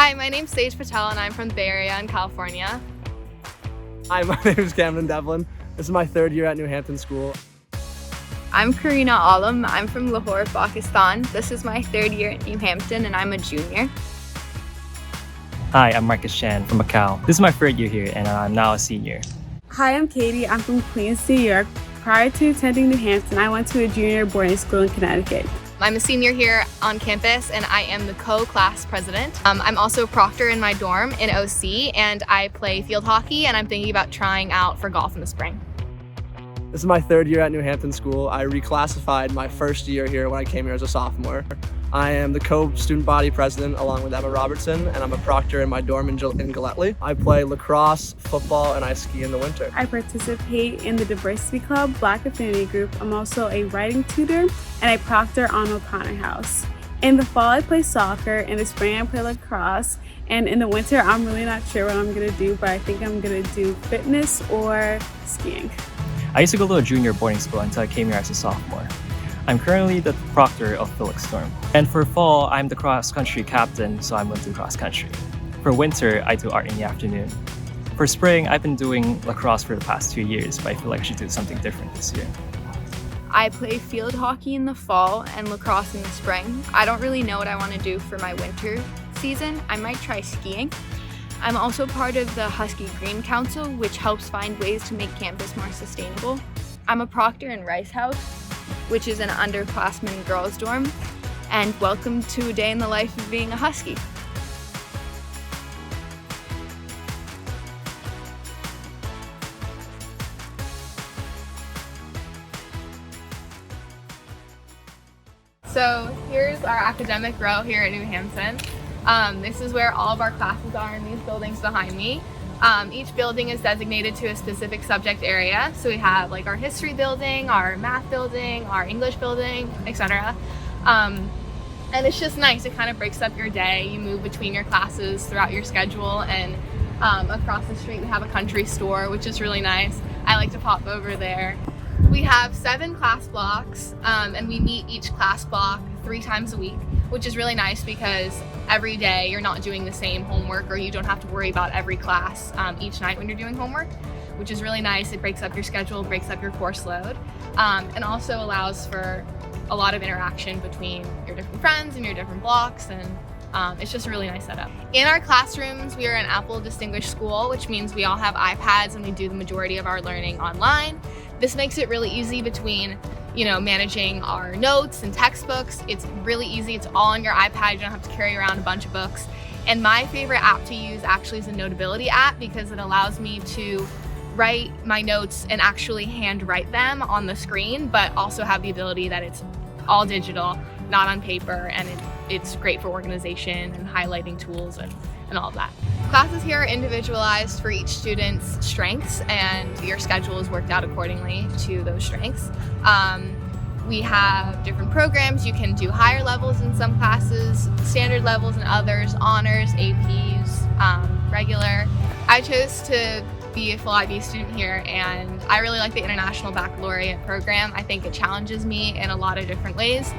Hi, my name's Sage Patel and I'm from the Bay Area in California. Hi, my name is Cameron Devlin. This is my third year at New Hampton School. I'm Karina Alam. I'm from Lahore, Pakistan. This is my third year at New Hampton and I'm a junior. Hi, I'm Marcus Chan from Macau. This is my third year here and I'm now a senior. Hi, I'm Katie. I'm from Queens, New York. Prior to attending New Hampton, I went to a junior boarding school in Connecticut. I'm a senior here on campus and I am the co-class president. I'm also a proctor in my dorm in OC and I play field hockey and I'm thinking about trying out for golf in the spring. This is my third year at New Hampton School. I reclassified my first year here when I came here as a sophomore. I am the co-student body president along with Emma Robertson, and I'm a proctor in my dorm in Galletley. I play lacrosse, football, and I ski in the winter. I participate in the Diversity Club, Black Affinity Group. I'm also a writing tutor, and I proctor on O'Connor House. In the fall, I play soccer. In the spring, I play lacrosse. And in the winter, I'm really not sure what I'm gonna do, but I think I'm gonna do fitness or skiing. I used to go to a junior boarding school until I came here as a sophomore. I'm currently the proctor of Felix Storm. And for fall, I'm the cross-country captain, so I'm going to do cross-country. For winter, I do art in the afternoon. For spring, I've been doing lacrosse for the past 2 years, but I feel like I should do something different this year. I play field hockey in the fall and lacrosse in the spring. I don't really know what I want to do for my winter season. I might try skiing. I'm also part of the Husky Green Council, which helps find ways to make campus more sustainable. I'm a proctor in Rice House, which is an underclassmen girls dorm, and welcome to a day in the life of being a Husky. So here's our academic row here at New Hampton. This is where all of our classes are in these buildings behind me. Each building is designated to a specific subject area. So we have like our history building, our math building, our English building, etc. And it's just nice. It kind of breaks up your day. You move between your classes throughout your schedule, and across the street we have a country store, which is really nice. I like to pop over there. We have 7 class blocks, and we meet each class block 3 times a week, which is really nice because every day you're not doing the same homework, or you don't have to worry about every class each night when you're doing homework, which is really nice. It breaks up your schedule, breaks up your course load, and also allows for a lot of interaction between your different friends and your different blocks, and it's just a really nice setup. In our classrooms, we are an Apple Distinguished School, which means we all have iPads and we do the majority of our learning online. This makes it really easy between managing our notes and textbooks. It's really easy. It's all on your iPad. You don't have to carry around a bunch of books. And my favorite app to use actually is a Notability app because it allows me to write my notes and actually handwrite them on the screen, but also have the ability that it's all digital, not on paper, and it's great for organization and highlighting tools and all of that. Classes here are individualized for each student's strengths, and your schedule is worked out accordingly to those strengths. We have different programs. You can do higher levels in some classes, standard levels in others, honors, APs, regular. I chose to be a full IB student here, and I really like the International Baccalaureate program. I think it challenges me in a lot of different ways.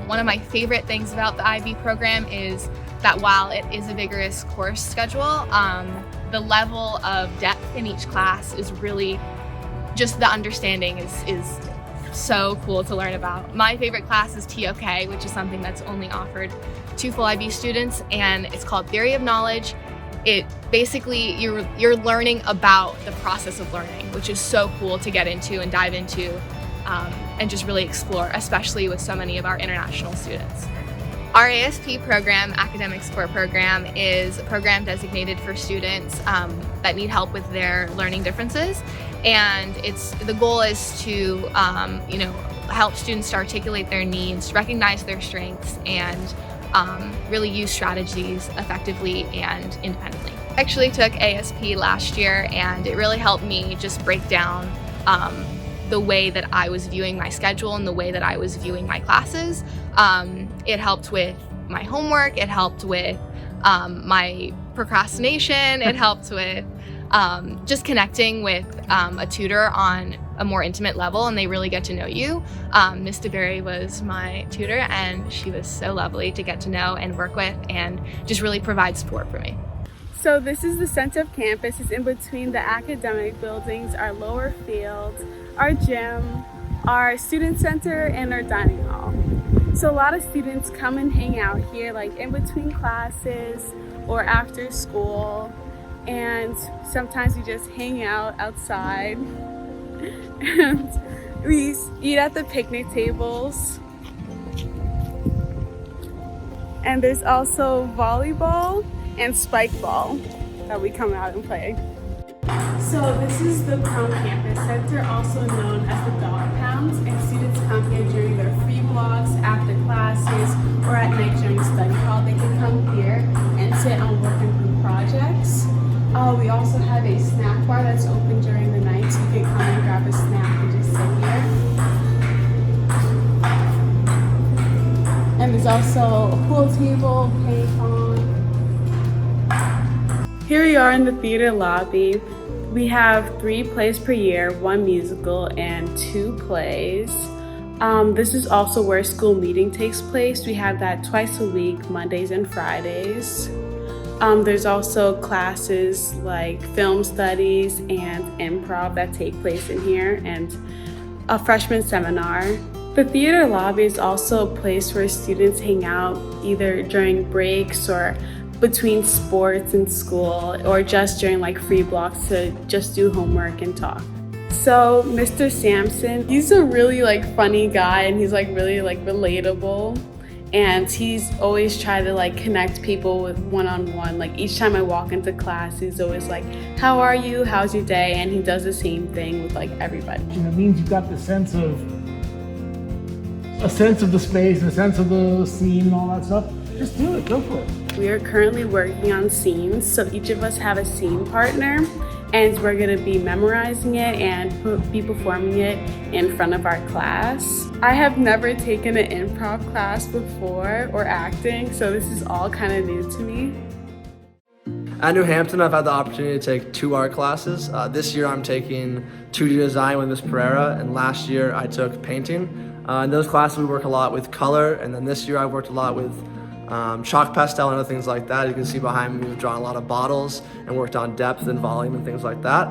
One of my favorite things about the IB program is that while it is a vigorous course schedule, the level of depth in each class is really just the understanding is so cool to learn about. My favorite class is TOK, which is something that's only offered to full IB students, and it's called Theory of Knowledge. It basically, you're learning about the process of learning, which is so cool to get into and dive into and just really explore, especially with so many of our international students. Our ASP program, Academic Support Program, is a program designated for students that need help with their learning differences. And the goal is to help students to articulate their needs, recognize their strengths, and really use strategies effectively and independently. I actually took ASP last year, and it really helped me just break down the way that I was viewing my schedule and the way that I was viewing my classes. It helped with my homework, it helped with my procrastination, it helped with just connecting with a tutor on a more intimate level and they really get to know you. Miss DeBerry was my tutor and she was so lovely to get to know and work with and just really provide support for me. So this is the center of campus. It's in between the academic buildings, our lower field, our gym, our student center, and our dining hall. So a lot of students come and hang out here, like in between classes or after school. And sometimes we just hang out outside. And we eat at the picnic tables. And there's also volleyball and spike ball that we come out and play. So this is the Crown Campus Center, also known as the Dog Pound, and students come here during their free blocks, after classes, or at night during study hall. They can come here and sit on work and group projects. We also have a snack bar that's open during the night, so you can come and grab a snack and just sit here. And there's also a pool table, ping pong. Here we are in the theater lobby. We have 3 plays per year, 1 musical and 2 plays. This is also where school meeting takes place. We have that twice a week, Mondays and Fridays. There's also classes like film studies and improv that take place in here, and a freshman seminar. The theater lobby is also a place where students hang out either during breaks or between sports and school, or just during like free blocks to just do homework and talk. So Mr. Sampson, he's a really like funny guy, and he's like really like relatable, and he's always tried to like connect people with one-on-one. Like each time I walk into class, he's always like, how are you, how's your day? And he does the same thing with like everybody. And it means you've got the sense of the space, a sense of the scene and all that stuff. Just do it, go for it. We are currently working on scenes, so each of us have a scene partner, and we're going to be memorizing it and be performing it in front of our class. I have never taken an improv class before or acting, so this is all kind of new to me. At New Hampton, I've had the opportunity to take 2 art classes. This year I'm taking 2D design with Ms. Pereira, and last year I took painting. In those classes we work a lot with color, and then this year I worked a lot with chalk pastel and other things like that. You can see behind me we've drawn a lot of bottles and worked on depth and volume and things like that.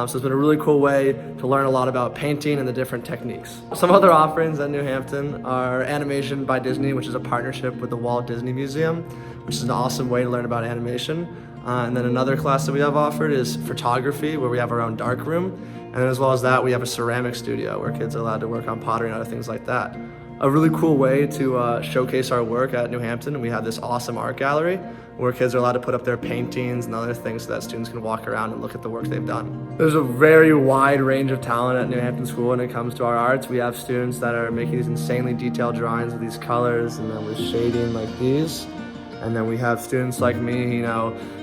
So it's been a really cool way to learn a lot about painting and the different techniques. Some other offerings at New Hampton are Animation by Disney, which is a partnership with the Walt Disney Museum, which is an awesome way to learn about animation. And then another class that we have offered is photography, where we have our own dark room. And then as well as that, we have a ceramic studio where kids are allowed to work on pottery and other things like that. A really cool way to showcase our work at New Hampton, and we have this awesome art gallery where kids are allowed to put up their paintings and other things so that students can walk around and look at the work they've done. There's a very wide range of talent at New Hampton School when it comes to our arts. We have students that are making these insanely detailed drawings with these colors and then with shading like these. And then we have students like me,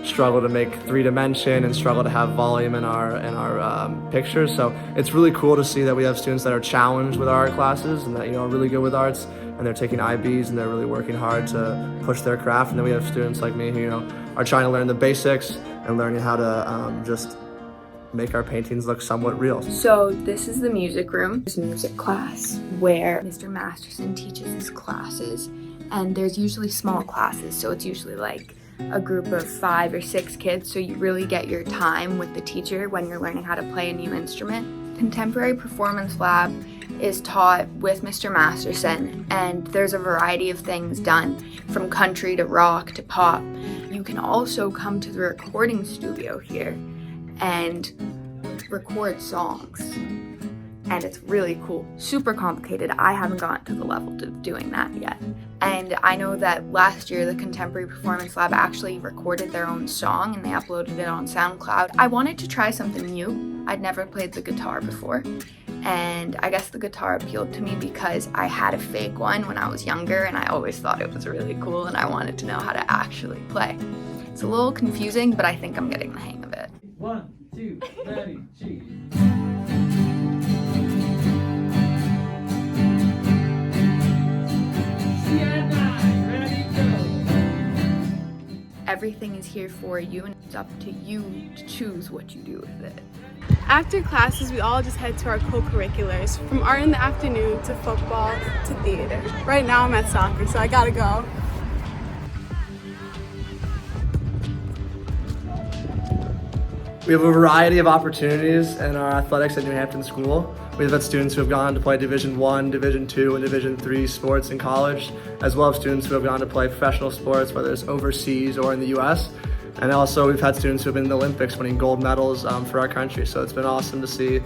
struggle to make 3-dimension and struggle to have volume in our pictures. So it's really cool to see that we have students that are challenged with our art classes and that are really good with arts, and they're taking IBs and they're really working hard to push their craft. And then we have students like me who are trying to learn the basics and learning how to just make our paintings look somewhat real. So this is the music room. There's music class where Mr. Masterson teaches his classes, and there's usually small classes, so it's usually like a group of 5 or 6 kids, so you really get your time with the teacher when you're learning how to play a new instrument. Contemporary Performance Lab is taught with Mr. Masterson, and there's a variety of things done from country to rock to pop. You can also come to the recording studio here and record songs, and it's really cool. Super complicated. I haven't gotten to the level of doing that yet. And I know that last year the Contemporary Performance Lab actually recorded their own song and they uploaded it on SoundCloud. I wanted to try something new. I'd never played the guitar before, and I guess the guitar appealed to me because I had a fake one when I was younger and I always thought it was really cool and I wanted to know how to actually play. It's a little confusing, but I think I'm getting the hang of it. 1, 2, ready, cheese. Everything is here for you, and it's up to you to choose what you do with it. After classes, we all just head to our co-curriculars, from art in the afternoon to football to theater. Right now I'm at soccer, so I gotta go. We have a variety of opportunities in our athletics at New Hampton School. We've had students who have gone to play Division I, Division II, and Division III sports in college, as well as students who have gone to play professional sports, whether it's overseas or in the US. And also we've had students who have been in the Olympics winning gold medals for our country. So it's been awesome to see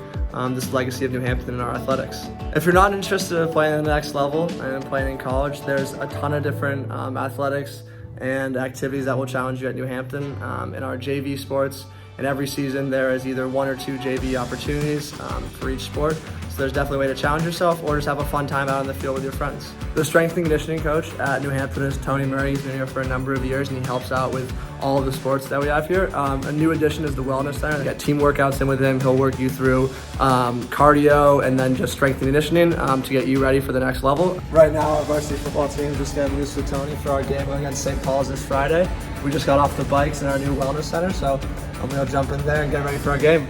this legacy of New Hampton in our athletics. If you're not interested in playing at the next level and playing in college, there's a ton of different athletics and activities that will challenge you at New Hampton. In our JV sports, and every season there is either 1 or 2 JV opportunities for each sport. So there's definitely a way to challenge yourself or just have a fun time out on the field with your friends. The strength and conditioning coach at New Hampton is Tony Murray. He's been here for a number of years and he helps out with all of the sports that we have here. A new addition is the wellness center. You get team workouts in with him. He'll work you through cardio and then just strength and conditioning to get you ready for the next level. Right now our varsity football team is just getting loose with Tony for our game against St. Paul's this Friday. We just got off the bikes in our new wellness center, so I'm gonna jump in there and get ready for our game.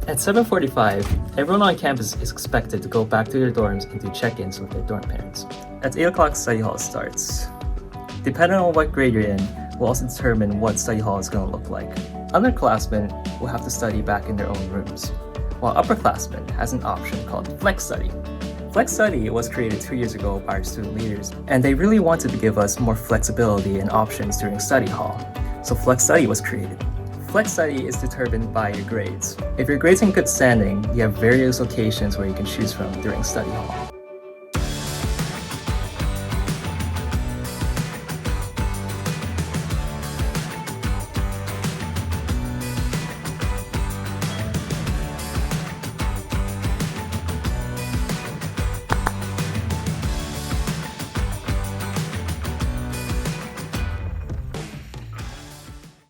At 7:45, everyone on campus is expected to go back to their dorms and do check-ins with their dorm parents. At 8 o'clock, study hall starts. Depending on what grade you're in, will also determine what study hall is going to look like. Underclassmen will have to study back in their own rooms, while upperclassmen has an option called Flex Study. Flex Study was created 2 years ago by our student leaders, and they really wanted to give us more flexibility and options during study hall. So Flex Study was created. Flex Study is determined by your grades. If your grades are in good standing, you have various locations where you can choose from during study hall.